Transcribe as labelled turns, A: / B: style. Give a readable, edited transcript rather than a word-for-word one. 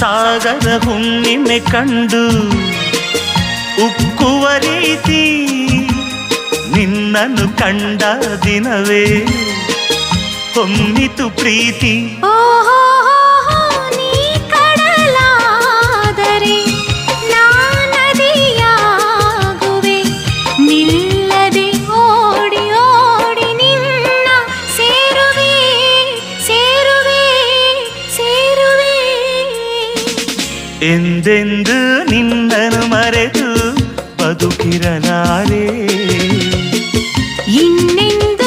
A: ಸಾಗರ ಹುಣ್ಣಿಮೆ ಕಂಡು ಉಕ್ಕುವ ರೀತಿ ನಿನ್ನನ್ನು ಕಂಡ ದಿನವೇ ಹೊಮ್ಮಿತು ಪ್ರೀತಿ.
B: ನೀ ಕಡಲಾದರೆ ನಾನದಿಯಾಗುವೆ, ನಿಲ್ಲದೆ ಓಡಿ ಓಡಿ ನಿನ್ನ ಸೇರುವೆ ಸೇರುವೆ ಸೇರುವೆ.
A: ಎಂದೆಂದು ನಿನ್ನನ್ನು ಮರೆತು ಬದುಕಿರಲಾರೆ,
B: ಇನ್ನೆಂದು